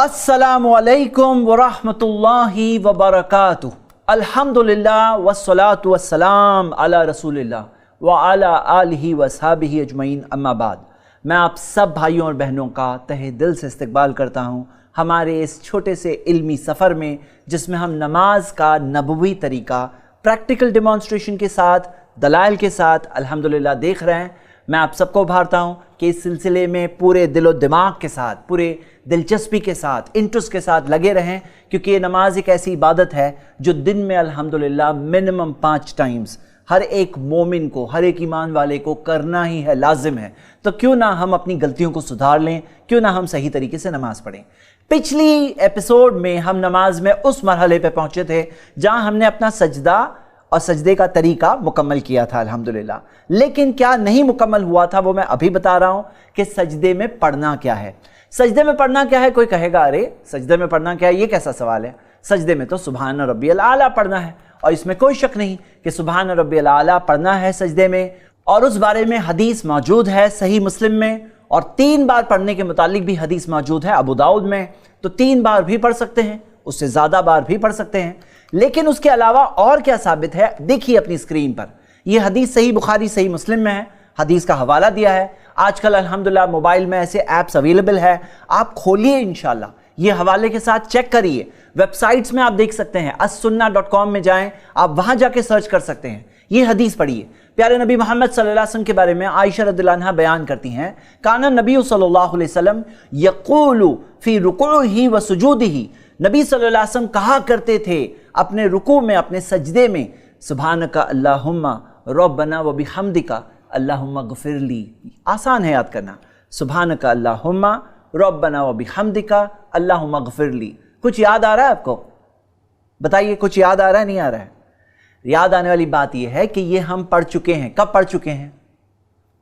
अस्सलामु अलैकुम वरहमतुल्लाहि वबरकातुह। अल्हम्दुलिल्लाह वस्सलातु वस्सलाम अला रसूलिल्लाह व अला आलिहि व अस्हाबिहि अजमईन, अम्मा बाद। मैं आप सब भाइयों और बहनों का तहे दिल से इस्तकबाल करता हूँ हमारे इस छोटे से इल्मी सफ़र में, जिसमें हम नमाज का नबवी तरीका प्रैक्टिकल डेमॉन्स्ट्रेशन के साथ, दलाइल के साथ अल्हम्दुलिल्लाह देख रहे हैं। मैं आप सबको उभारता हूँ कि इस सिलसिले में पूरे दिलो दिमाग के साथ, पूरे दिलचस्पी के साथ, इंटरेस्ट के साथ लगे रहें, क्योंकि ये नमाज एक ऐसी इबादत है जो दिन में अल्हम्दुलिल्लाह मिनिमम 5 टाइम्स हर एक मोमिन को, हर एक ईमान वाले को करना ही है, लाजिम है। तो क्यों ना हम अपनी गलतियों को सुधार लें, क्यों ना हम सही तरीके से नमाज पढ़ें। पिछली एपिसोड में हम नमाज में उस मरहले पे पहुंचे थे जहां हमने अपना सजदा और सजदे का तरीका मुकम्मल किया था अल्हम्दुलिल्लाह। लेकिन क्या नहीं मुकम्मल हुआ था वो मैं अभी बता रहा हूँ कि सजदे में पढ़ना क्या है। सजदे में पढ़ना क्या है? कोई कहेगा अरे सजदे में पढ़ना क्या है, ये कैसा सवाल है। सजदे में तो सुबहान रब्बियल आला पढ़ना है, और इसमें कोई शक नहीं कि सुबहान रब्बियल आला पढ़ना है सजदे में। और उस बारे में हदीस मौजूद है सही मुस्लिम में, और 3 बार पढ़ने के मुतालिक भी हदीस मौजूद है अबू दाऊद में। तो 3 बार भी पढ़ सकते हैं, उससे ज़्यादा बार भी पढ़ सकते हैं। लेकिन उसके अलावा और क्या साबित है, देखिए अपनी स्क्रीन पर। यह हदीस सही बुखारी सही मुस्लिम में है, हदीस का हवाला दिया है। आजकल अल्हम्दुलिल्लाह मोबाइल में ऐसे ऐप्स अवेलेबल है, आप खोलिए इंशाल्लाह, ये हवाले के साथ चेक करिए। वेबसाइट्स में आप देख सकते हैं, assunnah.com में जाएं, आप वहां जाके सर्च कर सकते हैं। ये हदीस पढ़िए। प्यारे नबी मोहम्मद सल्लल्लाहु अलैहि वसल्लम के बारे में आयशा रदियल्लाहु अन्हा बयान करती हैं, काना नबी सल्लल्लाहु अलैहि वसल्लम यक़ूलु फी रुकूही व सुजूदिही, नबी सल्लल्लाहु अलैहि वसल्लम कहा करते थे अपने रुकू में, अपने सजदे में, सुब्हानका अल्लाहुम्मा रब्बना व बिहम्दिका अल्लाहुम्मा गफिरली। आसान है याद करना, सुब्हानका अल्लाहुम्मा रब्बना व बिहम्दिका अल्लाहुम्मा गफिरली। कुछ याद आ रहा है आपको? बताइए, कुछ याद आ रहा है, नहीं आ रहा है? याद आने वाली बात यह है कि ये हम पढ़ चुके हैं। कब पढ़ चुके हैं?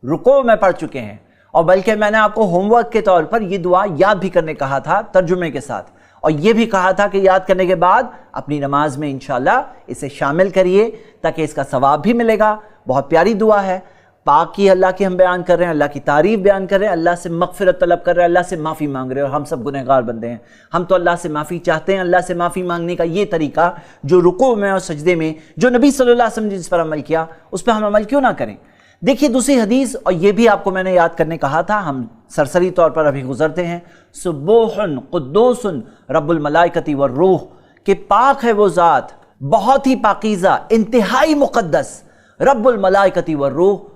रुको में पढ़ चुके हैं। और बल्कि मैंने आपको होमवर्क के तौर पर यह दुआ याद भी करने कहा था तर्जुमे के साथ, और यह भी कहा था कि याद करने के बाद अपनी नमाज में इंशाल्लाह इसे शामिल करिए ताकि इसका सवाब भी मिलेगा। बहुत प्यारी दुआ है, पाक की अल्लाह की हम बयान कर रहे हैं, अल्लाह की तारीफ बयान कर रहे हैं, अल्लाह से मगफिरत तलब कर रहे हैं, अल्लाह से माफ़ी मांग रहे हैं। और हम सब गुनहगार बंदे हैं, हम तो अल्लाह से माफ़ी चाहते हैं। अल्लाह से माफ़ी मांगने का ये तरीका जो रुकू में और सजदे में जो नबी सल्लल्लाहु अलैहि वसल्लम ने जिस पर अमल किया, उस पर हम अमल क्यों ना करें। देखिए दूसरी हदीस, और ये भी आपको मैंने याद करने कहा था, हम सरसरी तौर पर अभी गुजरते हैं। सुब्बुहुन कुद्दूसुन रब्बुल मलाइकति वर रूह, कि पाक है वो ज़ात, बहुत ही पाकीज़ा, इंतहाई मुक़द्दस, रब्बुल मलाइकति वर रूह,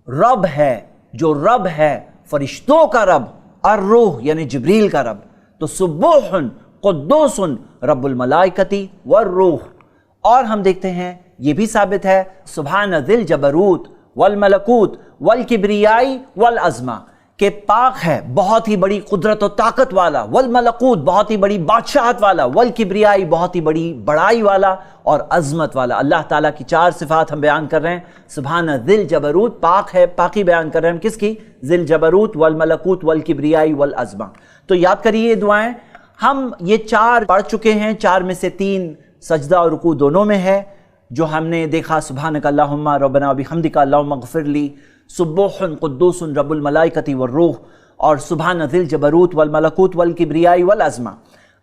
रब है जो रब है फरिश्तों का रब, और रूह यानी जिब्रील का रब। तो सुब्बुहुन कुद्दूसुन रब्बुल मलाइकति वर रूह। और हम देखते हैं ये भी साबित है, सुब्हान ज़िल जबरूत वल मलकूत वल किब्रियाई वल अज़मा, के पाक है बहुत ही बड़ी कुदरत और ताकत वाला, वल मलकूत बहुत ही बड़ी बादशाहत वाला, वल किब्रियाई बहुत ही बड़ी बड़ाई वाला, और अज़मत वाला। अल्लाह ताला की 4 सिफात हम बयान कर रहे हैं। सुब्हान ज़िल जबरूत, पाक है, पाकी बयान कर रहे हैं हम किसकी? ज़िल जबरूत वल मलकूत वल किब्रियाई वल अज़मा। तो याद करिए ये दुआएं। हम ये 4 पढ़ चुके हैं, 4 में से 3 सजदा और रुकू दोनों में है। जो हमने देखा सुब्हानका अल्लाहुम्मा रब्बना व बिहम्दिका अल्लाहुम्मा गफिरली, सुब्बुहुन कुद्दूसुन रब्बुल मलाइकति वर रूह, और सुब्हान ज़िल जबरूत वल मलकूत वल किब्रियाई वल अज़मा।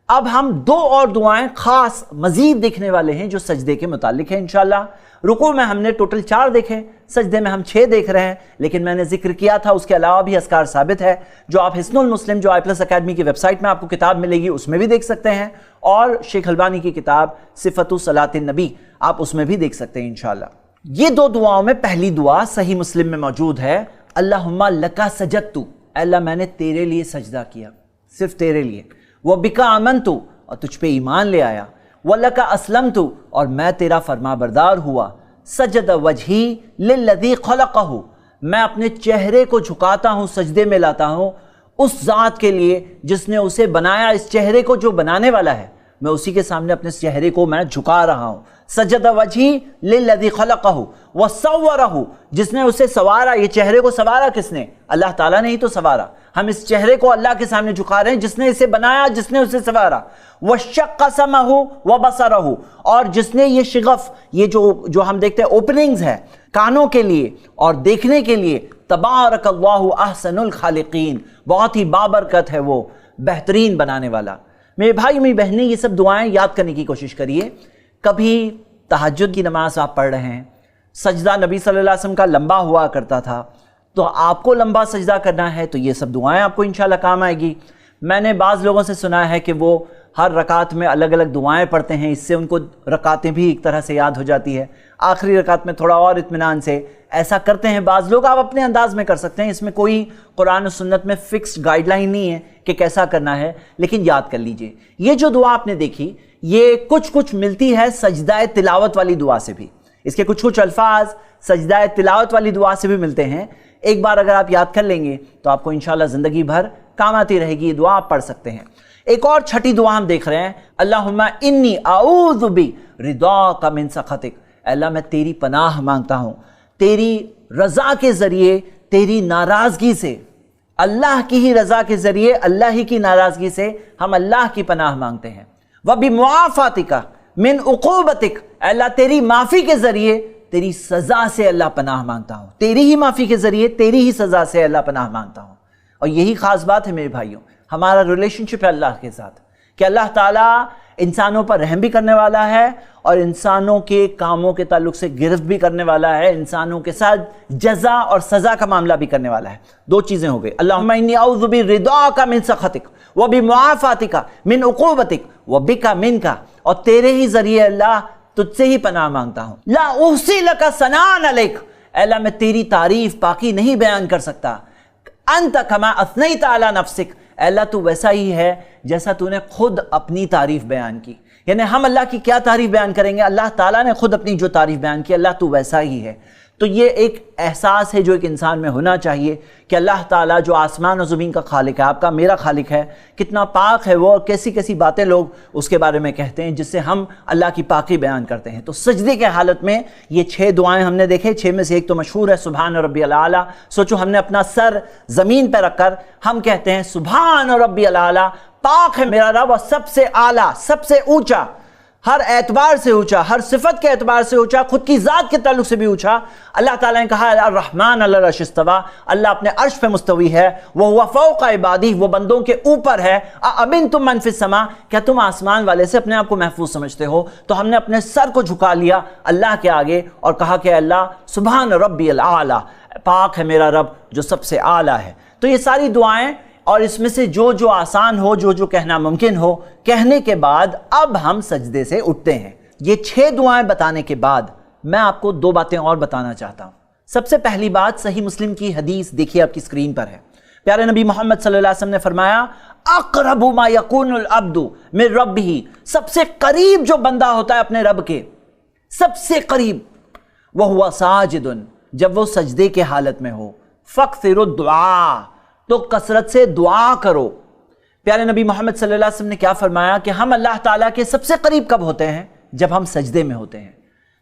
अब हम 2 और दुआएं खास मजीद देखने वाले हैं जो सजदे के मुतालिक है इंशाल्लाह। रुकू में हमने टोटल 4 देखे, सजदे में हम 6 देख रहे हैं। लेकिन मैंने जिक्र किया था उसके अलावा भी अस्कार साबित है, जो आप हिस्नुल मुस्लिम, जो आई+ अकेडमी की वेबसाइट में आपको किताब मिलेगी, उसमें भी देख सकते हैं। और शेख अलबानी की किताब सिफ़तु सलातिन नबी, आप उसमें भी देख सकते हैं इंशाल्लाह। ये 2 दुआओं में पहली दुआ सही मुस्लिम में मौजूद है, अल्लाहुम्मा लका सजदतु, अल्लाह मैंने तेरे लिए सजदा किया, सिर्फ तेरे लिए। वो बिका आमनतु, और तुझ पे ईमान ले आया। व लका अस्लमतु, और मैं तेरा फरमाबरदार हुआ। सजद वजही लिल्लज़ी खलक़हु, मैं अपने चेहरे को झुकाता हूँ, सजदे में लाता हूँ उस ज़ात के लिए जिसने उसे बनाया। इस चेहरे को जो बनाने वाला है, मैं उसी के सामने अपने चेहरे को मैं झुका रहा हूँ। सजद वजही लिल्लज़ी खलक़हु व सव्वरहु, जिसने उसे सवारा। ये चेहरे को सवारा किसने? अल्लाह ताला ने ही तो सवारा। हम इस चेहरे को अल्लाह के सामने झुका रहे हैं जिसने इसे बनाया, जिसने उसे सवारा। व शक़्क़ समअहु व बसरहु, और जिसने ये शिगफ, ये जो हम देखते हैं ओपनिंग्स है कानों के लिए और देखने के लिए, तबारकल्लाहु अहसनुल खालिकीन, बहुत ही बाबरकत है वो बेहतरीन बनाने वाला। मेरे भाई मेरी बहनें, ये सब दुआएं याद करने की कोशिश करिए। कभी तहज्जुद की नमाज आप पढ़ रहे हैं, सजदा नबी सल्लल्लाहु अलैहि वसल्लम का लंबा हुआ करता था, तो आपको लंबा सजदा करना है तो ये सब दुआएं आपको इंशाल्लाह काम आएगी। मैंने बाज़ लोगों से सुना है कि वो हर रकात में अलग अलग दुआएं पढ़ते हैं, इससे उनको रकातें भी एक तरह से याद हो जाती है, आखिरी रकात में थोड़ा और इत्मीनान से ऐसा करते हैं बाज़ लोग। आप अपने अंदाज में कर सकते हैं, इसमें कोई कुरान और सुन्नत में फिक्स्ड गाइडलाइन नहीं है कि कैसा करना है, लेकिन याद कर लीजिए। ये जो दुआ आपने देखी, ये कुछ कुछ मिलती है सजदाए तिलावत वाली दुआ से भी, इसके कुछ कुछ अल्फाज सजदाए तिलावत वाली दुआ से भी मिलते हैं। एक बार अगर आप याद कर लेंगे तो आपको इंशाल्लाह ज़िंदगी भर काम आती रहेगी, ये दुआ आप पढ़ सकते हैं। एक और छठी दुआ हम देख रहे हैं, अल्लाहुम्मा इन्नी आऊज़ु बि रिदाका मिन सखतिक, अल्लाह मैं तेरी पनाह मांगता हूँ तेरी रज़ा के ज़रिए तेरी नाराज़गी से। अल्लाह की ही रज़ा के ज़रिए अल्लाह ही की नाराज़गी से हम अल्लाह की पनाह मांगते हैं। व बि मुआफ़ातिका मिन उक़ूबतिक, अल्लाह तेरी माफ़ी के ज़रिए तेरी सज़ा से अल्लाह पनाह मांगता हूँ, तेरी ही माफ़ी के ज़रिए तेरी ही सज़ा से अल्लाह पनाह मांगता हूँ। और यही ख़ास बात है मेरे भाइयों, हमारा रिलेशनशिप है अल्लाह के साथ कि अल्लाह ताला इंसानों पर रहम भी करने वाला है और इंसानों के कामों के ताल्लुक से गिरफ्त भी करने वाला है, इंसानों के साथ जज़ा और सज़ा का मामला भी करने वाला है। दो चीज़ें हो गई, अल्लाहुम्मा इन्नी औज़ु बि रिदाका मिन सखतिक व बि मुआफ़ातिका मिन उक़ूबतिक व बिका मिनका, और तेरे ही ज़रिए अल्लाह तुझसे ही पनाह मांगता हूँ। ला उहसी लका सनान अलैक, अल्लाह मैं तेरी तारीफ़ पाकी नहीं बयान कर सकता। अंत कमा अस्नैत अला नफ्सिक, अल्लाह तू वैसा ही है जैसा तूने खुद अपनी तारीफ़ बयान की। यानी हम अल्लाह की क्या तारीफ़ बयान करेंगे, अल्लाह ताला ने खुद अपनी जो तारीफ़ बयान की, अल्लाह तू वैसा ही है। तो ये एक एहसास है जो एक इंसान में होना चाहिए कि अल्लाह ताला जो आसमान और ज़मीन का खालिक है, आपका मेरा खालिक है, कितना पाक है वो, और कैसी कैसी बातें लोग उसके बारे में कहते हैं जिससे हम अल्लाह की पाकी बयान करते हैं। तो सजदे के हालत में ये 6 दुआएं हमने देखे, 6 में से एक तो मशहूर है सुभान रब्बियल आला। सोचो हमने अपना सर ज़मीन पर रखकर हम कहते हैं सुभान रब्बियल आला, पाक है मेरा रब और सबसे आला, सबसे ऊँचा, हर एतबार से ऊंचा, हर सिफत के एतबार से ऊंचा, खुद की ज़ात के ताल्लुक से भी ऊंचा। अल्लाह ताला ने कहा अर्रहमान अलल अर्श इस्तवा, अल्लाह अपने अर्श पे मुस्तवी है, वो हुवा फौका इबादी, वो बंदों के ऊपर है। अमिनतुम मन फिस समा, क्या तुम आसमान वाले से अपने आप को महफूज समझते हो? तो हमने अपने सर को झुका लिया अल्लाह के आगे और कहा कि अल्लाह सुभान रब्बियल आला, पाक है मेरा रब जो सबसे आला है। तो ये सारी दुआएं, और इसमें से जो जो आसान हो, जो जो कहना मुमकिन हो, कहने के बाद अब हम सजदे से उठते हैं। ये 6 दुआएं बताने के बाद मैं आपको 2 बातें और बताना चाहता हूं। सबसे पहली बात, सही मुस्लिम की हदीस देखिए आपकी स्क्रीन पर है। प्यारे नबी मोहम्मद सल्लल्लाहु अलैहि वसल्लम ने फरमाया अक़रबु मा यकूनुल अब्दु मिन रब्बिही, सबसे करीब जो बंदा होता है अपने रब के, सबसे करीब, वह हुआ साजिदुन, जब वो सजदे के हालत में हो, फ़क्सिरु दुआ, तो कसरत से दुआ करो। प्यारे नबी मोहम्मद सल्लल्लाहु अलैहि वसल्लम ने क्या फरमाया कि हम अल्लाह ताला के सबसे करीब कब होते हैं? जब हम सजदे में होते हैं।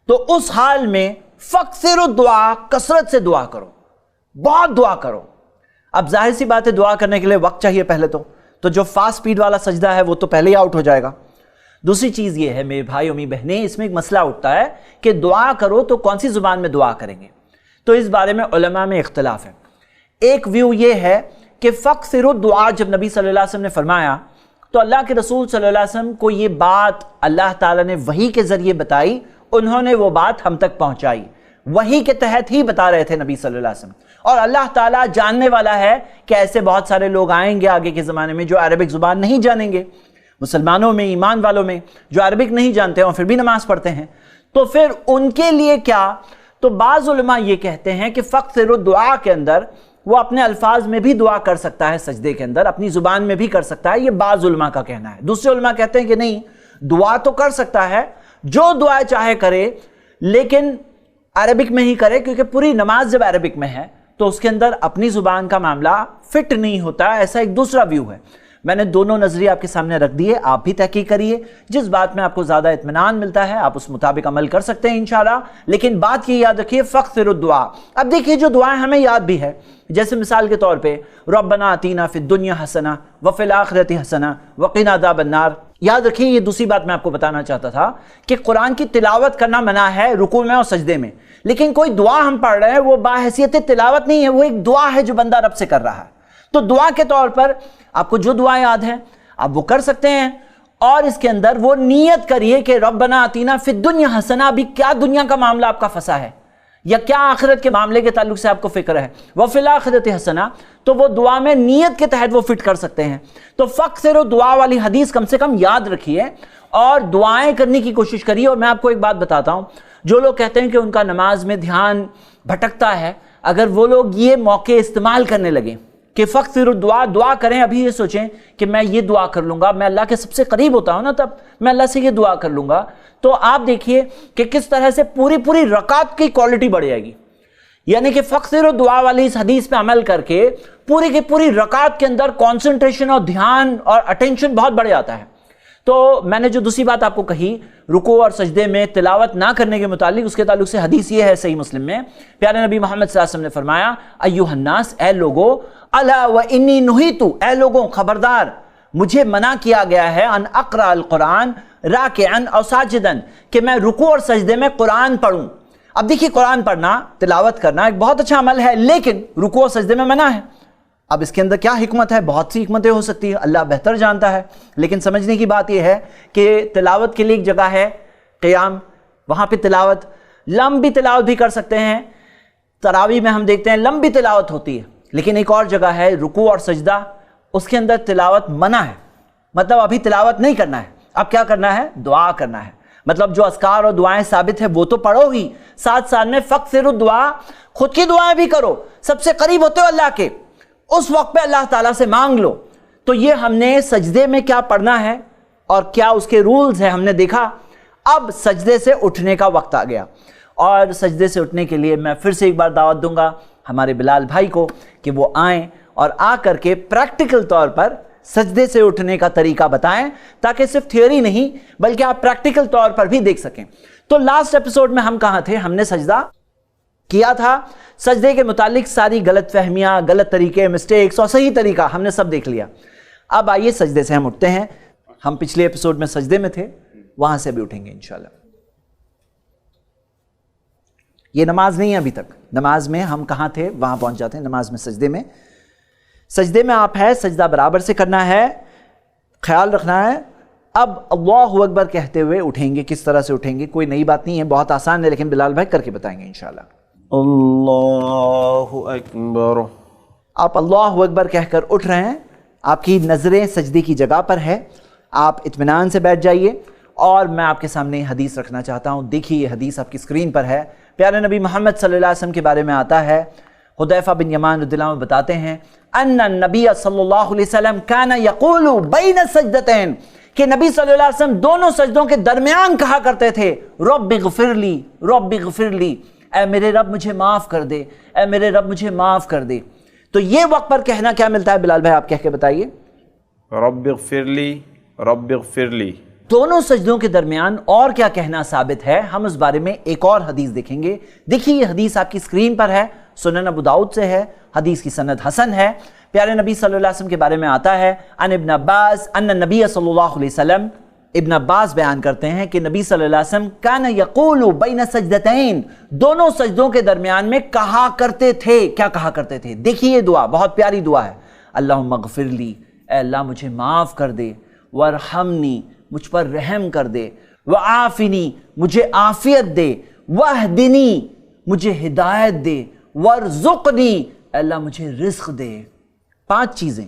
तो उस हाल में फ़क्सिरु दुआ, कसरत से दुआ करो, बहुत दुआ करो। अब जाहिर सी बात है दुआ करने के लिए वक्त चाहिए पहले तो जो फास्ट स्पीड वाला सजदा है वो तो पहले ही आउट हो जाएगा। दूसरी चीज़ ये है मेरे भाई और मेरी बहनें, इसमें एक मसला उठता है कि दुआ करो तो कौन सी ज़ुबान में दुआ करेंगे। तो इस बारे में उलमा में इख्तिलाफ है। एक व्यू ये है कि फ़क्सिरु दुआ जब नबी सल्लल्लाहु अलैहि वसल्लम ने फरमाया तो अल्लाह के रसूल सल्लल्लाहु अलैहि वसल्लम को ये बात अल्लाह ताला ने वही के ज़रिए बताई, उन्होंने वो बात हम तक पहुँचाई, वही के तहत ही बता रहे थे नबी सल्लल्लाहु अलैहि वसल्लम। और अल्लाह ताला जानने वाला है कि ऐसे बहुत सारे लोग आएंगे आगे के ज़माने में जो अरबिक ज़ुबान नहीं जानेंगे, मुसलमानों में, ईमान वालों में जो अरबिक नहीं जानते और फिर भी नमाज़ पढ़ते हैं, तो फिर उनके लिए क्या? तो बाज़ उलमा ये कहते हैं कि फ़क्सिरु दुआ के अंदर वो अपने अल्फाज में भी दुआ कर सकता है, सजदे के अंदर अपनी ज़ुबान में भी कर सकता है, ये बाज़ उलमा का कहना है। दूसरे उलमा कहते हैं कि नहीं, दुआ तो कर सकता है, जो दुआ चाहे करे, लेकिन अरबिक में ही करे, क्योंकि पूरी नमाज जब अरबिक में है तो उसके अंदर अपनी ज़ुबान का मामला फिट नहीं होता। ऐसा एक दूसरा व्यू है। मैंने दोनों नजरिए आपके सामने रख दिए, आप भी तहकीक करिए, जिस बात में आपको ज़्यादा इत्मीनान मिलता है आप उस मुताबिक अमल कर सकते हैं इंशाल्लाह। लेकिन बात ये याद रखिए फ़क्सिरु दुआ। अब देखिए जो दुआएं हमें याद भी है, जैसे मिसाल के तौर पे रब्बना आतीना फिद दुनिया हसना व फिल आखिरति हसना व क़िना अज़ाबन नार। याद रखिए ये दूसरी बात मैं आपको बताना चाहता था कि कुरान की तिलावत करना मना है रुकू में और सजदे में, लेकिन कोई दुआ हम पढ़ रहे हैं वो बाहैसियत तिलावत नहीं है, वो एक दुआ है जो बंदा रब से कर रहा है। تو دعا کے طور پر آپ کو جو دعا یاد ہے آپ وہ کر سکتے ہیں، اور اس کے اندر وہ نیت کریے کہ ربنا آتینا فی الدنیا حسنہ، بھی کیا دنیا کا معاملہ آپ کا پھنسا ہے یا کیا آخرت کے معاملے کے تعلق سے آپ کو فکر ہے، وفی الآخرۃ حسنہ، تو وہ دعا میں نیت کے تحت وہ فٹ کر سکتے ہیں۔ تو فاکثروا دعا والی حدیث کم سے کم یاد رکھیے اور دعائیں کرنے کی کوشش کریے۔ اور میں آپ کو ایک بات بتاتا ہوں، جو لوگ کہتے ہیں کہ ان کا نماز میں دھیان بھٹکتا ہے، اگر وہ لوگ یہ موقع استعمال کرنے لگیں کہ فاکثروا دعا کریں، ابھی یہ سوچیں کہ میں یہ دعا کر لوں گا، میں اللہ کے سب سے قریب ہوتا ہوں نا، تب میں اللہ سے یہ دعا کر لوں گا، تو آپ دیکھیے کہ کس طرح سے پوری رکعت کی کوالٹی بڑھ جائے گی۔ یعنی کہ فاکثروا دعا والی اس حدیث پہ عمل کر کے پوری کی پوری رکعت کے اندر کانسنٹریشن اور دھیان اور اٹینشن بہت بڑھ جاتا ہے۔ تو میں نے جو دوسری بات آپ کو کہی رکوع اور سجدے میں تلاوت نہ کرنے کے متعلق، اس کے تعلق سے حدیث یہ ہے صحیح مسلم میں، پیارے نبی محمد صلی اللہ علیہ وسلم نے فرمایا ایھا الناس، اے لوگو، الا و انی نہیت، اے لوگوں خبردار، مجھے منع کیا گیا ہے ان اقرأ القرآن راکعا او ساجدا، کہ میں رکوع اور سجدے میں قرآن پڑھوں۔ اب دیکھیے قرآن پڑھنا، تلاوت کرنا ایک بہت اچھا عمل ہے، لیکن رکوع اور سجدے میں منع ہے۔ اب اس کے اندر کیا حکمت ہے؟ بہت سی حکمتیں ہو سکتی ہیں، اللہ بہتر جانتا ہے، لیکن سمجھنے کی بات یہ ہے کہ تلاوت کے لیے ایک جگہ ہے قیام، وہاں پہ تلاوت، لمبی تلاوت بھی کر سکتے ہیں، تراویح میں ہم دیکھتے ہیں لمبی تلاوت ہوتی ہے، لیکن ایک اور جگہ ہے رکوع اور سجدہ، اس کے اندر تلاوت منع ہے، مطلب ابھی تلاوت نہیں کرنا ہے، اب کیا کرنا ہے؟ دعا کرنا ہے۔ مطلب جو اذکار اور دعائیں ثابت ہے وہ تو پڑھو ہی، ساتھ ساتھ میں فاکثروا دعا، خود کی دعائیں بھی کرو، سب سے قریب ہوتے ہو اللہ کے، اس وقت پہ اللہ تعالیٰ سے مانگ لو۔ تو یہ ہم نے سجدے میں کیا پڑھنا ہے اور کیا اس کے رولز ہیں ہم نے دیکھا۔ اب سجدے سے اٹھنے کا وقت آ گیا، اور سجدے سے اٹھنے کے لیے میں پھر سے ایک بار دعوت دوں گا ہمارے بلال بھائی کو کہ وہ آئیں اور آ کر کے پریکٹیکل طور پر سجدے سے اٹھنے کا طریقہ بتائیں، تاکہ صرف تھیوری نہیں بلکہ آپ پریکٹیکل طور پر بھی دیکھ سکیں۔ تو لاسٹ ایپیسوڈ میں ہم کہاں تھے؟ ہم نے سجدہ کیا تھا، سجدے کے متعلق ساری غلط فہمیاں، غلط طریقے، مسٹیکس اور صحیح طریقہ ہم نے سب دیکھ لیا۔ اب آئیے سجدے سے ہم اٹھتے ہیں۔ ہم پچھلے ایپیسوڈ میں سجدے میں تھے، وہاں سے بھی اٹھیں گے انشاءاللہ۔ یہ نماز نہیں ہے ابھی تک، نماز میں ہم کہاں تھے وہاں پہنچ جاتے ہیں، نماز میں سجدے میں۔ سجدے میں آپ ہے، سجدہ برابر سے کرنا ہے، خیال رکھنا ہے۔ اب اللہ اکبر کہتے ہوئے اٹھیں گے۔ کس طرح سے اٹھیں گے؟ کوئی نئی بات نہیں ہے، بہت آسان ہے، لیکن بلال بھائی کر کے بتائیں گے انشاءاللہ۔ اللہ اکبر، آپ اللہ اکبر کہہ کر اٹھ رہے ہیں، آپ کی نظریں سجدے کی جگہ پر ہے، آپ اطمینان سے بیٹھ جائیے، اور میں آپ کے سامنے حدیث رکھنا چاہتا ہوں۔ دیکھیے یہ حدیث آپ کی اسکرین پر ہے، پیارے نبی محمد صلی اللہ علیہ وسلم کے بارے میں آتا ہے۔ حذیفہ بن یمان رضی اللہ عنہ بتاتے ہیں ان النبی صلی اللہ علیہ وسلم کان یقول بین السجدتین، کہ نبی صلی اللہ علیہ وسلم دونوں سجدوں کے درمیان کہا کرتے تھے رب اغفر لی، رب اغفر لی، اے میرے رب مجھے معاف کر دے، اے میرے رب مجھے معاف کر دے۔ تو یہ وقت پر کہنا کیا ملتا ہے بلال بھائی؟ آپ کہہ کے بتائیے۔ رب اغفر لی، رب اغفر لی۔ دونوں سجدوں کے درمیان اور کیا کہنا ثابت ہے، ہم اس بارے میں ایک اور حدیث دیکھیں گے۔ دیکھیے یہ حدیث آپ کی اسکرین پر ہے، سنن ابو داؤد سے ہے، حدیث کی سند حسن ہے۔ پیارے نبی صلی اللہ علیہ وسلم کے بارے میں آتا ہے ان ابن عباس ان النبی صلی اللہ علیہ وسلم، ابن عباس بیان کرتے ہیں کہ نبی صلی اللہ علیہ وسلم کان یقول بین سجدتین، دونوں سجدوں کے درمیان میں کہا کرتے تھے۔ کیا کہا کرتے تھے؟ دیکھیے یہ دعا بہت پیاری دعا ہے، اللہم اغفر لی، اے اللہ مجھے معاف کر دے، وارحمنی، مجھ پر رحم کر دے، وعافنی، مجھے عافیت دے، واہدنی، مجھے ہدایت دے، وارزقنی، اے اللہ مجھے رزق دے۔ 5 چیزیں،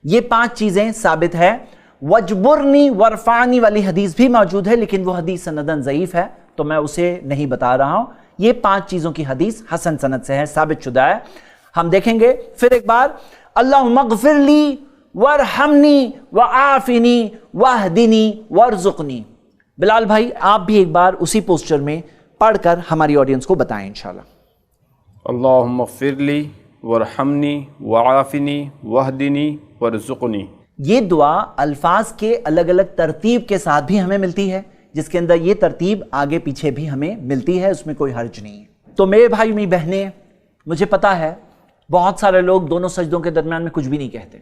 یہ 5 چیزیں ثابت ہے۔ وجبرنی ورفعنی والی حدیث بھی موجود ہے، لیکن وہ حدیث سندن ضعیف ہے، تو میں اسے نہیں بتا رہا ہوں۔ یہ 5 چیزوں کی حدیث حسن سند سے ہے، ثابت شدہ ہے۔ ہم دیکھیں گے پھر ایک بار، اللہم اغفر لی وارحمنی وعافنی واہدنی وارزقنی۔ بلال بھائی آپ بھی ایک بار اسی پوسچر میں پڑھ کر ہماری آڈینس کو بتائیں انشاءاللہ۔ اللہم اغفر لی وارحمنی وعافنی واہدنی وارزقنی۔ یہ دعا الفاظ کے الگ الگ ترتیب کے ساتھ بھی ہمیں ملتی ہے، جس کے اندر یہ ترتیب آگے پیچھے بھی ہمیں ملتی ہے، اس میں کوئی حرج نہیں ہے۔ تو میرے بھائی میری بہنیں، مجھے پتا ہے بہت سارے لوگ دونوں سجدوں کے درمیان میں کچھ بھی نہیں کہتے۔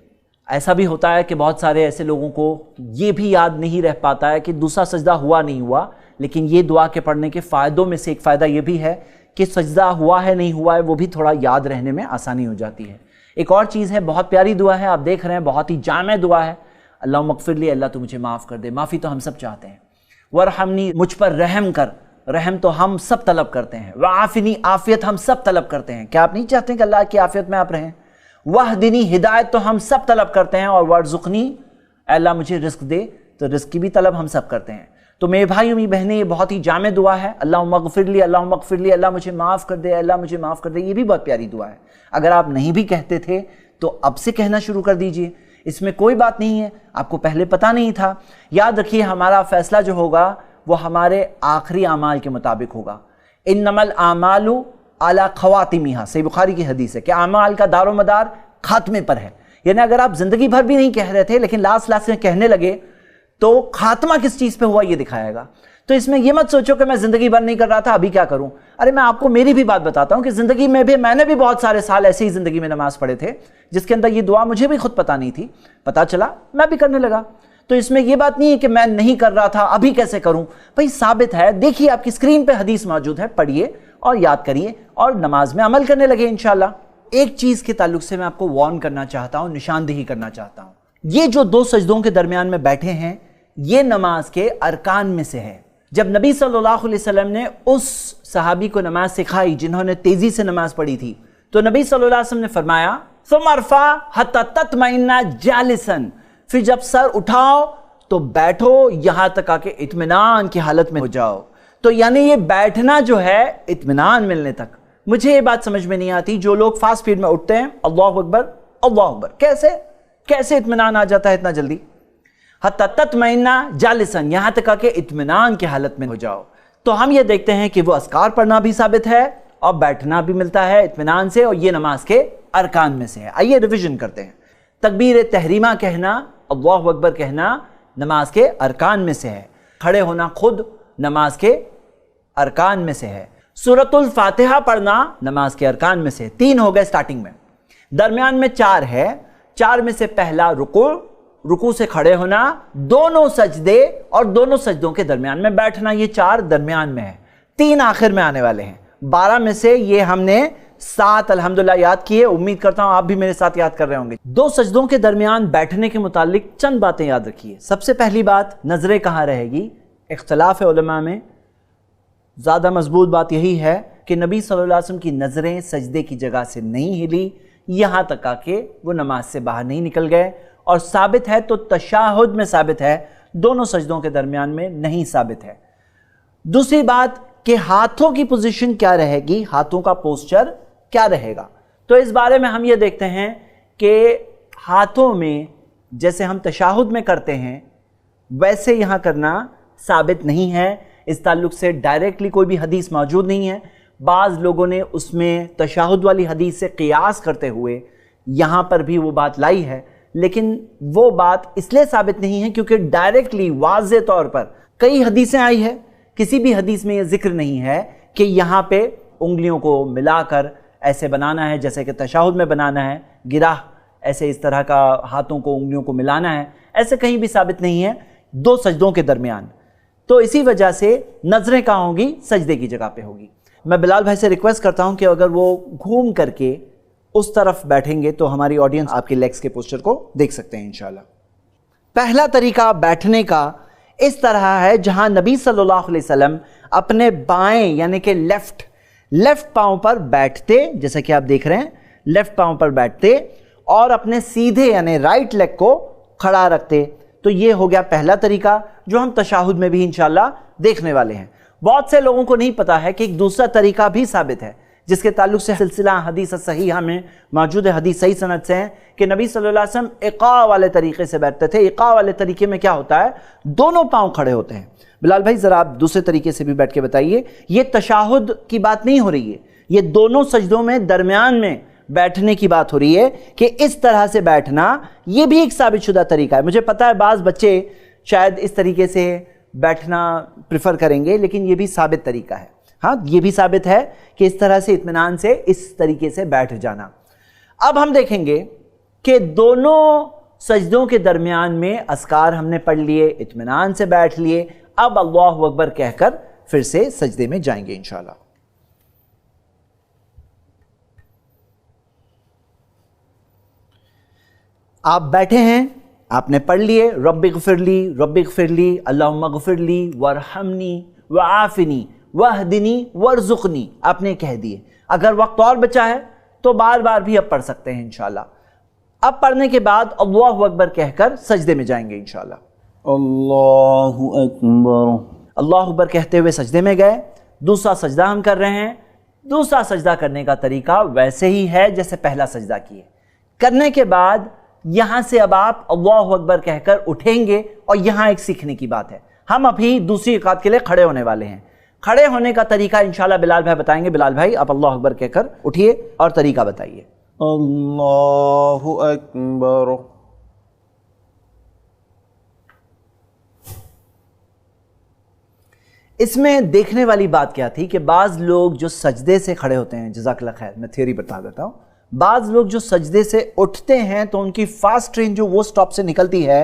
ایسا بھی ہوتا ہے کہ بہت سارے ایسے لوگوں کو یہ بھی یاد نہیں رہ پاتا ہے کہ دوسرا سجدہ ہوا نہیں ہوا، لیکن یہ دعا کے پڑھنے کے فائدوں میں سے ایک فائدہ یہ بھی ہے کہ سجدہ ہوا ہے نہیں ہوا ہے وہ بھی تھوڑا یاد رہنے میں آسانی ہو جاتی ہے۔ एक और चीज़ है, बहुत प्यारी दुआ है, आप देख रहे हैं बहुत ही जामे दुआ है, अल्लाह मगफिरली, अल्लाह तो मुझे माफ़ कर दे। माफ़ी तो हम सब चाहते हैं। वरहमनी, मुझ पर रहम कर, रहम तो हम सब तलब करते हैं। वाफिनी, आफियत हम सब तलब करते हैं। क्या आप नहीं चाहते हैं कि अल्लाह की आफियत में आप रहें? वहदिनी, हिदायत तो हम सब तलब करते हैं। और वर्जुकनी, अल्लाह मुझे रिस्क दे, तो रिस्क की भी तलब हम सब करते हैं। तो मेरे भाई मेरी बहनें, ये बहुत ही जामे दुआ है। अल्लाह मगफिरली, अल्लाह मगफिरली, अल्लाह मुझे माफ़ कर दे, अल्लाह मुझे माफ़ कर दे, ये भी बहुत प्यारी दुआ है। अगर आप नहीं भी कहते थे तो अब से कहना शुरू कर दीजिए, इसमें कोई बात नहीं है। आपको पहले पता नहीं था। याद रखिए, हमारा फैसला जो होगा वो हमारे आखिरी आमाल के मुताबिक होगा। इन्नमल आमालु अला खवातिमिहा, सही बुखारी की हदीस है कि आमाल का दारोमदार खात्मे पर है। यानी अगर आप जिंदगी भर भी नहीं कह रहे थे लेकिन लास्ट में कहने लगे तो खात्मा किस चीज पे हुआ ये दिखाएगा। तो इसमें ये मत सोचो कि मैं जिंदगी भर नहीं कर रहा था, अभी क्या करूं। अरे मैं आपको मेरी भी बात बताता हूं कि जिंदगी में भी मैंने भी बहुत सारे साल ऐसे ही जिंदगी में नमाज पढ़े थे जिसके अंदर ये दुआ मुझे भी खुद पता नहीं थी, पता चला मैं भी करने लगा। तो इसमें यह बात नहीं है कि मैं नहीं कर रहा था, अभी कैसे करूं। भाई साबित है, देखिए आपकी स्क्रीन पे हदीस मौजूद है, पढ़िए और याद करिए और नमाज में अमल करने लगे इंशाल्लाह। एक चीज के ताल्लुक से मैं आपको वार्न करना चाहता हूं, निशानदेही करना चाहता हूं। ये जो दो सजदों के दरमियान में बैठे हैं, ये नमाज के अरकान में से है। जब नबी सल्लल्लाहु अलैहि वसल्लम ने उस सहाबी को नमाज सिखाई जिन्होंने तेजी से नमाज पढ़ी थी, तो नबी सल्लल्लाहु अलैहि वसल्लम ने फरमाया सुमरफा हत्ता तत्मइन्ना जालिसन, फिर जब सर उठाओ तो बैठो यहां तक आके इत्मीनान की हालत में हो जाओ। तो यानी ये बैठना जो है इत्मीनान मिलने तक। मुझे ये बात समझ में नहीं आती, जो लोग फास्ट स्पीड में उठते हैं अल्लाहु अकबर अल्लाहु अकबर, कैसे इत्मीनान आ जाता है इतना जल्दी। हत्ता तत्मइन्ना जालिसन, यहां तक आके इत्मीनान की हालत में हो जाओ। तो हम ये देखते हैं कि वो अस्कार पढ़ना भी साबित है और बैठना भी मिलता है इत्मीनान से, और ये नमाज के अरकान में से है। आइए रिविजन करते हैं। तकबीर तहरीमा कहना, अल्लाहु अकबर कहना नमाज के अरकान में से है। खड़े होना खुद नमाज के अरकान में से है। सूरतुल फातिहा पढ़ना नमाज के अरकान में से। 3 हो गए स्टार्टिंग में, दरमियान में 4 है। 4 में से पहला रुकू से खड़े होना, दोनों सजदे और दोनों सजदों के दरमियान में बैठना, ये 4 दरमियान में है। 3 आखिर में आने वाले हैं। 12 में से ये हमने 7 अल्हम्दुलिल्लाह याद किए। उम्मीद करता हूं आप भी मेरे साथ याद कर रहे होंगे। 2 सजदों के दरमियान बैठने के मुतालिक चंद बातें याद रखिए। सबसे पहली बात, नजरें कहां रहेगी। इख्तिलाफ है उलमा में, ज्यादा मजबूत बात यही है कि नबी सल्लल्लाहु अलैहि वसल्लम की नजरें सजदे की जगह से नहीं हिली, यहां तक आके वो नमाज से बाहर नहीं निकल गए। और साबित है तो तशाहुद में साबित है, दोनों सजदों के दरमियान में नहीं साबित है। दूसरी बात कि हाथों की पोजीशन क्या रहेगी, हाथों का पोस्चर क्या रहेगा। तो इस बारे में हम ये देखते हैं कि हाथों में जैसे हम तशाहुद में करते हैं वैसे यहां करना साबित नहीं है। इस ताल्लुक से डायरेक्टली कोई भी हदीस मौजूद नहीं है। बाज़ लोगों ने उसमें तशाहुद वाली हदीस से क़ियास करते हुए यहां पर भी वो बात लाई है, लेकिन वो बात इसलिए साबित नहीं है क्योंकि डायरेक्टली वाज़े तौर पर कई हदीसें आई है, किसी भी हदीस में ये जिक्र नहीं है कि यहाँ पे उंगलियों को मिलाकर ऐसे बनाना है जैसे कि तशाहुद में बनाना है, गिराह ऐसे इस तरह का हाथों को उंगलियों को मिलाना है, ऐसे कहीं भी साबित नहीं है 2 सजदों के दरमियान। तो इसी वजह से नजरें कहाँ होंगी, सजदे की जगह पे होगी। मैं बिलाल भाई से रिक्वेस्ट करता हूं कि अगर वो घूम करके उस तरफ बैठेंगे तो हमारी ऑडियंस आपके लेग्स के पोस्चर को देख सकते हैं इंशाल्लाह। पहला तरीका बैठने का इस तरह है जहां नबी सल्लल्लाहु अलैहि वसल्लम अपने बाएं यानी कि लेफ्ट पांव पर बैठते, जैसे कि आप देख रहे हैं लेफ्ट पांव पर बैठते और अपने सीधे यानी राइट लेग को खड़ा रखते। तो ये हो गया पहला तरीका जो हम तशाहुद में भी इंशाल्लाह देखने वाले हैं। बहुत से लोगों को नहीं पता है कि एक दूसरा तरीका भी साबित है जिसके ताल्लुक से सिलसिला हदीस सहीहा में मौजूद है, हदीस सही सनद से है कि नबी सल्लल्लाहु अलैहि वसल्लम इक़ा वाले तरीके से बैठते थे। इक़ा वाले तरीके में क्या होता है, दोनों पांव खड़े होते हैं। बिलाल भाई जरा आप दूसरे तरीके से भी बैठ के बताइए। ये तशाहुद की बात नहीं हो रही है, ये दोनों सजदों में दरमियान में बैठने की बात हो रही है कि इस तरह से बैठना ये भी एक साबित शुदा तरीका है। मुझे पता है बाज़ बच्चे शायद इस तरीके से बैठना प्रिफर करेंगे, लेकिन ये भी साबित तरीका है। हाँ, ये भी साबित है कि इस तरह से इत्मीनान से इस तरीके से बैठ जाना। अब हम देखेंगे कि दोनों सजदों के दरमियान में अस्कार हमने पढ़ लिए, इत्मीनान से बैठ लिए। अब अल्लाहु अकबर कहकर फिर से सजदे में जाएंगे इंशाल्लाह। आप बैठे हैं, आपने पढ़ लिए रब्बिग़फ़िरली अल्लाहुम्मा ग़फ़िरली वरहमनी वआफ़िनी वहदिनी वरज़ुक़नी आपने कह दिए। अगर वक्त और बचा है तो बार बार भी अब पढ़ सकते हैं इंशाअल्लाह। अब पढ़ने के बाद अल्लाहु अकबर कहकर सजदे में जाएंगे इंशाअल्लाह। अल्लाहु अकबर। अल्लाहु अकबर कहते हुए सजदे में गए। दूसरा सजदा हम कर रहे हैं। दूसरा सजदा करने का तरीका वैसे ही है जैसे पहला सजदा किए। करने के बाद यहां से अब आप अल्लाहु अकबर कहकर उठेंगे और यहां एक सीखने की बात है, हम अभी दूसरी रकात के लिए खड़े होने वाले हैं। खड़े होने का तरीका इंशाल्लाह बिलाल भाई बताएंगे। बिलाल भाई आप अल्लाहु अकबर कहकर उठिए और तरीका बताइए। अल्लाहु अकबर। इसमें देखने वाली बात क्या थी कि बाज़ लोग जो सजदे से खड़े होते हैं, जज़ाकल्लाह खैर, मैं थ्योरी बता देता हूँ। बाज़ लोग जो सजदे से उठते हैं तो उनकी फास्ट ट्रेन जो वो स्टॉप से निकलती है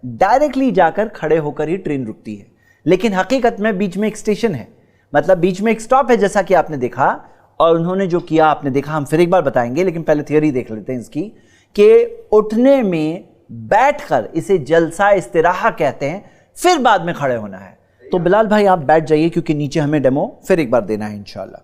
डायरेक्टली जाकर खड़े होकर ही ट्रेन रुकती है, लेकिन हकीकत में बीच में एक स्टेशन है, मतलब बीच में एक स्टॉप है जैसा कि आपने देखा। और उन्होंने जो किया आपने देखा, हम फिर एक बार बताएंगे लेकिन पहले थ्योरी देख लेते हैं इसकी कि उठने में बैठकर इसे जलसा इस्तिराहा कहते हैं, फिर बाद में खड़े होना है। तो बिलाल भाई आप बैठ जाइए क्योंकि नीचे हमें डेमो फिर एक बार देना है इंशाअल्लाह।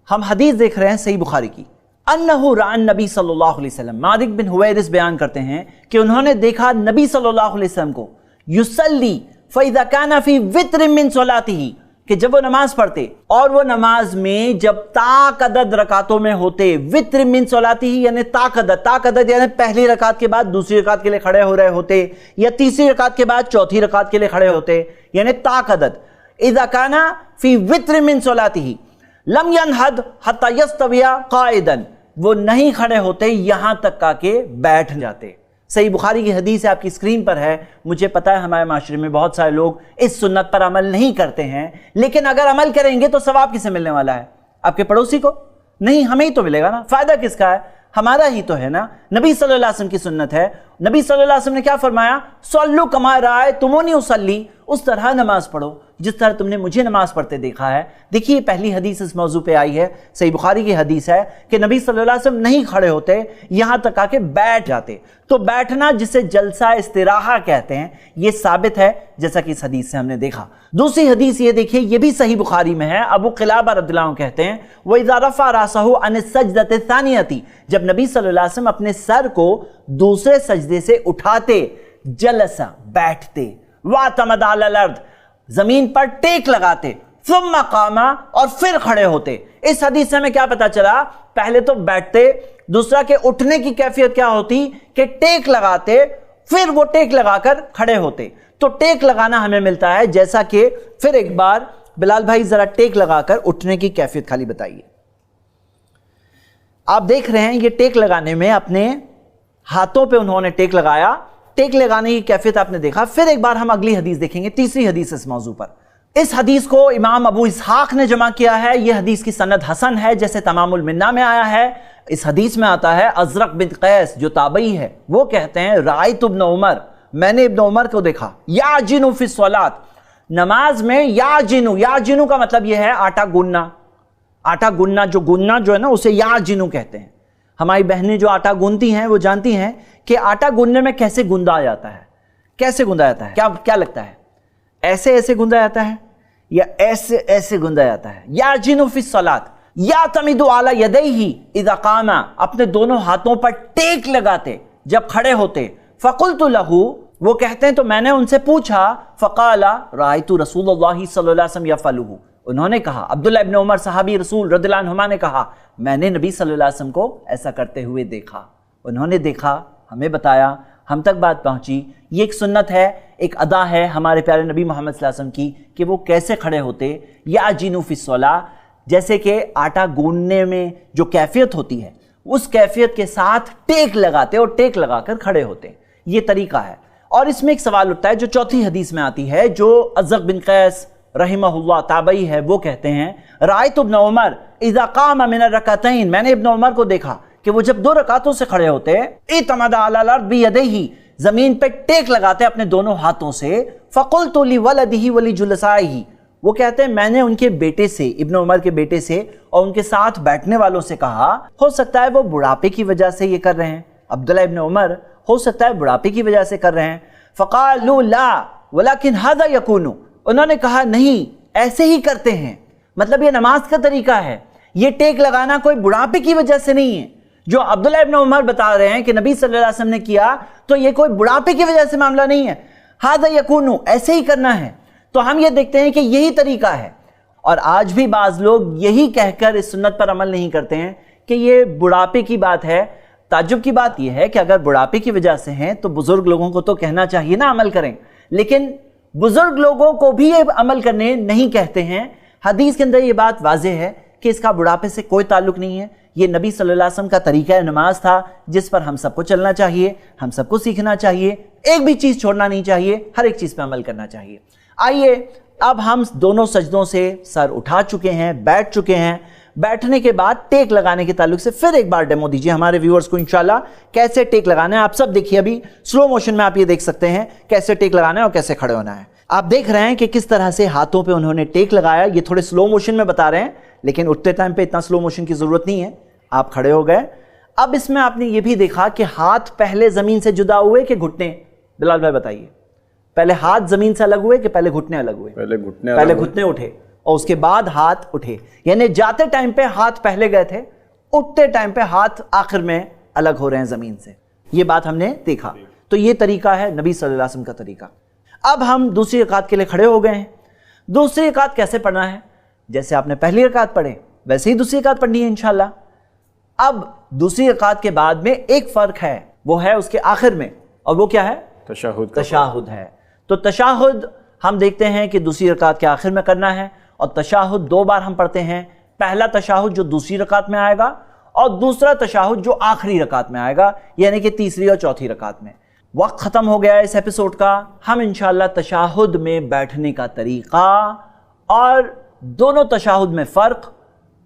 हम हदीस देख रहे हैं सही बुखारी की। अन्नहु रान नबी सल्लल्लाहु अलैहि वसल्लम, मालिक बिन हुवैरिस बयान करते हैं कि उन्होंने देखा नबी सल्लल्लाहु अलैहि वसल्लम को युसल्ली फइज़ा काना फी वित्र मिन सलातिही, कि जब वो नमाज पढ़ते और वो नमाज में जब ताकदद रकातों में होते, वित्र मिन सलातिही यानी ताकदद यानी पहली रकात के बाद दूसरी रकात के लिए खड़े हो रहे होते या तीसरी रकात के बाद चौथी रकात के लिए खड़े होते, यानी ताकदद। इज़ा काना फी वित्र मिन सलातिही लम यनहद हत्ता यस्तविया काइदन, वो नहीं खड़े होते यहां तक का के बैठ जाते। सही बुखारी की हदीस है, आपकी स्क्रीन पर है। मुझे पता है हमारे माशरे में बहुत सारे लोग इस सुन्नत पर अमल नहीं करते हैं, लेकिन अगर अमल करेंगे तो सवाब किसे मिलने वाला है? आपके पड़ोसी को नहीं, हमें ही तो मिलेगा ना। फायदा किसका है? हमारा ही तो है ना। नबी सल्लल्लाहु अलैहि वसल्लम की सुन्नत है। नबी सल्लल्लाहु अलैहि वसल्लम ने क्या फरमाया? सल्लु कमा राअयतुमूनी उसल्ली, उस तरह नमाज पढ़ो जिस तरह तुमने मुझे नमाज पढ़ते देखा है। देखिए पहली हदीस इस मौजू पे आई है, सही बुखारी की हदीस है कि नबी सल्लल्लाहु अलैहि वसल्लम नहीं खड़े होते, यहां तक आके बैठ जाते। तो बैठना जिसे जलसा इस्तिराहा कहते हैं, ये साबित है जैसा कि इस हदीस से हमने देखा। दूसरी हदीस ये देखिए, ये भी सही बुखारी में है। अबू क़िलाबा रज़ियल्लाहु अन्हु कहते हैं व इज़ा रफ़अ रासहु अन सजदति सानियती, जब नबी सल्लल्लाहु अलैहि वसल्लम अपने सर को दूसरे सजदे से उठाते, जलसा बैठते, वातमद अलल अर्द जमीन पर टेक लगाते, सुम्मा कामा और फिर खड़े होते। इस हदीस से हमें क्या पता चला? पहले तो बैठते, दूसरा के उठने की कैफियत क्या होती कि टेक लगाते, फिर वो टेक लगाकर खड़े होते। तो टेक लगाना हमें मिलता है जैसा कि, फिर एक बार बिलाल भाई जरा टेक लगाकर उठने की कैफियत खाली बताइए। आप देख रहे हैं ये टेक लगाने में अपने हाथों पे उन्होंने टेक लगाया, टेक लगाने की कैफियत आपने देखा। फिर एक बार हम अगली हदीस देखेंगे, तीसरी हदीस इस मौजू पर। इस हदीस को इमाम अबू इसहाक ने जमा किया है। यह हदीस की सनद हसन है जैसे तमामुल मिन्ना में आया है। इस हदीस में आता है अज़रक बिन कैस जो ताबई है, वो कहते हैं रायत इब्न उमर, मैंने इब्न उमर को देखा, याजिनु फी सलात, नमाज में याजिनु का मतलब यह है आटा गूंदना। आटा गूंदना जो है ना उसे याजिनु कहते हैं। हमारी बहनें जो आटा गूंदती हैं वो जानती हैं कि आटा गूंदने में कैसे गूंदा जाता है। कैसे गूंदा जाता है? क्या लगता है? ऐसे गूंदा जाता है या ऐसे गूंदा जाता है? याजिनु फी सलात या तमिदु अला यदैहि इज़ा कामा, अपने दोनों हाथों पर टेक लगाते जब खड़े होते। फ़क़ुल्तु लहू, वो कहते हैं तो मैंने उनसे पूछा, फ़क़ाला रायतु रसूलुल्लाह सल्लल्लाहु अलैहि वसल्लम यफ़अलुहु, उन्होंने कहा, अब्दुल्लाह इब्न उमर सहाबी रसूल रज़ियल्लाहु अन्हुमा ने कहा, मैंने नबी सल्लल्लाहु अलैहि वसल्लम को ऐसा करते हुए देखा। उन्होंने देखा, हमें बताया, हम तक बात पहुंची। ये एक सुन्नत है, एक अदा है हमारे प्यारे नबी मोहम्मद सल्लल्लाहु अलैहि वसल्लम की कि वो कैसे खड़े होते, या जीनु फी सला, जैसे कि आटा गूंदने में जो कैफियत होती है उस कैफियत के साथ टेक लगाते और टेक लगाकर खड़े होते। ये तरीका है। और इसमें एक सवाल उठता है जो चौथी हदीस में आती है, जो अज़रक बिन कैस रहिमहुल्लाह ताबई है, वो कहते हैं रायत इब्न उमर इज़ा कामा मिन रकअतैन, मैंने इब्न उमर को देखा कि वो जब 2 रकातों से खड़े होते, इतमदा अलल अर्द बियदैहि, जमीन पे टेक लगाते अपने दोनों हाथों से। फ़क़ुल्तु लिवलदिहि व लिजुलसाइहि, वो कहते हैं मैंने उनके बेटे से, इब्न उमर के बेटे से और उनके साथ बैठने वालों से कहा, हो सकता है वो बुढ़ापे की वजह से ये कर रहे हैं। अब्दुल्लाह इब्न उमर ہو سکتا ہے بڑھاپے کی وجہ سے کر رہے ہیں. فقالوا لا ولكن هذا يكون, انہوں نے کہا نہیں ایسے ہی کرتے ہیں. مطلب یہ نماز کا طریقہ ہے, یہ ٹیک لگانا کوئی بڑھاپے کی وجہ سے نہیں ہے. جو عبداللہ ابن عمر بتا رہے ہیں کہ نبی صلی اللہ علیہ وسلم نے کیا تو یہ کوئی بڑھاپے کی وجہ سے معاملہ نہیں ہے. هذا يكون, ایسے ہی کرنا ہے. تو ہم یہ دیکھتے ہیں کہ یہی طریقہ ہے. اور آج بھی بعض لوگ یہی کہہ کر اس سنت پر عمل نہیں کرتے ہیں کہ یہ بڑھاپے کی بات ہے. تعجب کی بات یہ ہے کہ اگر بڑھاپے کی وجہ سے ہیں تو بزرگ لوگوں کو تو کہنا چاہیے نا عمل کریں, لیکن بزرگ لوگوں کو بھی یہ عمل کرنے نہیں کہتے ہیں. حدیث کے اندر یہ بات واضح ہے کہ اس کا بڑھاپے سے کوئی تعلق نہیں ہے. یہ نبی صلی اللہ علیہ وسلم کا طریقہ نماز تھا جس پر ہم سب کو چلنا چاہیے, ہم سب کو سیکھنا چاہیے, ایک بھی چیز چھوڑنا نہیں چاہیے, ہر ایک چیز پہ عمل کرنا چاہیے. آئیے اب ہم دونوں سجدوں سے سر اٹھا چکے ہیں, بیٹھ چکے ہیں. بیٹھنے کے بعد ٹیک لگانے کے تعلق سے پھر ایک بار ڈیمو دیجیے ہمارے ویورز کو انشاءاللہ کیسے ٹیک لگانا ہے. آپ سب دیکھیے, ابھی سلو موشن میں آپ یہ دیکھ سکتے ہیں کیسے ٹیک لگانا ہے اور کیسے کھڑے ہونا ہے. آپ دیکھ رہے ہیں کہ کس طرح سے ہاتھوں پہ انہوں نے ٹیک لگایا. یہ تھوڑے سلو موشن میں بتا رہے ہیں, لیکن اٹھتے ٹائم پہ اتنا سلو موشن کی ضرورت نہیں ہے. آپ کھڑے ہو گئے. اب اس میں آپ نے یہ بھی دیکھا کہ ہاتھ پہلے زمین سے جدا ہوئے کہ گھٹنے؟ بلال بھائی بتائیے, پہلے ہاتھ زمین سے الگ ہوئے کہ پہلے گھٹنے الگ ہوئے؟ پہلے گھٹنے اٹھے اور اس کے بعد ہاتھ اٹھے. یعنی جاتے ٹائم پہ ہاتھ پہلے گئے تھے, اٹھتے ٹائم پہ ہاتھ آخر میں الگ ہو رہے ہیں زمین سے. یہ بات ہم نے دیکھا. تو یہ طریقہ ہے نبی صلی اللہ علیہ وسلم کا طریقہ. اب ہم دوسری رکعت کے لیے کھڑے ہو گئے ہیں. دوسری رکعت کیسے پڑھنا ہے؟ جیسے آپ نے پہلی رکعت پڑھے ویسے ہی دوسری رکعت پڑھنی ہے انشاءاللہ. اب دوسری رکعت کے بعد میں ایک فرق ہے, وہ ہے اس کے آخر میں, اور وہ کیا ہے؟ تشہد ہے. تو تشہد ہم دیکھتے ہیں کہ دوسری رکعت کے آخر میں کرنا ہے, اور تشہد 2 بار ہم پڑھتے ہیں. پہلا تشہد جو دوسری رکعت میں آئے گا, اور دوسرا تشہد جو آخری رکعت میں آئے گا, یعنی کہ تیسری اور چوتھی رکعت میں. وقت ختم ہو گیا ہے اس ایپیسوڈ کا. ہم انشاءاللہ تشہد میں بیٹھنے کا طریقہ اور دونوں تشہد میں فرق,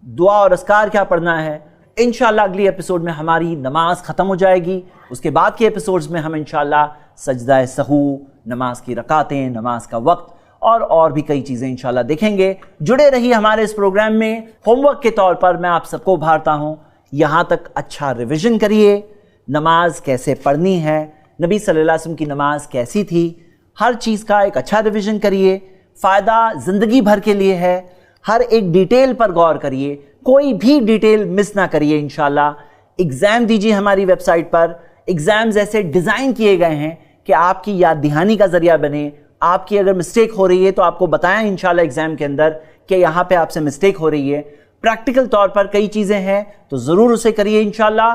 دعا اور اذکار کیا پڑھنا ہے, انشاءاللہ اگلی ایپیسوڈ میں ہماری نماز ختم ہو جائے گی. اس کے بعد کے ایپیسوڈز میں ہم انشاءاللہ سجدہ سہو, نماز کی رکعتیں, نماز کا وقت اور بھی کئی چیزیں انشاءاللہ دیکھیں گے. جڑے رہیے ہمارے اس پروگرام میں. ہوم ورک کے طور پر میں آپ سب کو ابھارتا ہوں, یہاں تک اچھا ریویژن کریے. نماز کیسے پڑھنی ہے, نبی صلی اللہ علیہ وسلم کی نماز کیسی تھی, ہر چیز کا ایک اچھا ریویژن کریے. فائدہ زندگی بھر کے لیے ہے. ہر ایک ڈیٹیل پر غور کریے, کوئی بھی ڈیٹیل مس نہ کریے انشاءاللہ. ایگزام دیجیے ہماری ویب سائٹ پر. ایگزامز ایسے ڈیزائن کیے گئے ہیں کہ آپ کی یاد دہانی کا ذریعہ بنے. آپ کی اگر مسٹیک ہو رہی ہے تو آپ کو بتائیں انشاءاللہ ایگزام کے اندر کہ یہاں پہ آپ سے مسٹیک ہو رہی ہے. پریکٹیکل طور پر کئی چیزیں ہیں تو ضرور اسے کریے انشاءاللہ.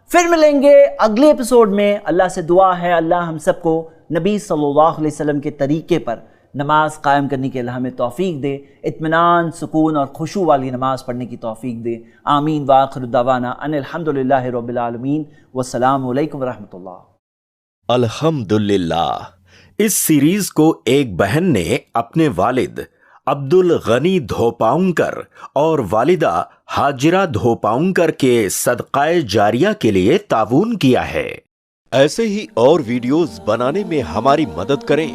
پھر ملیں گے اگلے ایپیسوڈ میں. اللہ سے دعا ہے اللہ ہم سب کو نبی صلی اللہ علیہ وسلم کے طریقے پر نماز قائم کرنے کے اللہ ہمیں توفیق دے, اطمینان, سکون اور خشوع والی نماز پڑھنے کی توفیق دے. آمین. وآخر دعوانا ان الحمدللہ رب العالمین. والسلام علیکم ورحمۃ اللہ. الحمدللہ. اس سیریز کو ایک بہن نے اپنے والد عبدالغنی دھوپاؤنکر اور والدہ ہاجرہ دھوپاؤنکر کے صدقہ جاریہ کے لیے تعاون کیا ہے. ایسے ہی اور ویڈیوز بنانے میں ہماری مدد کریں.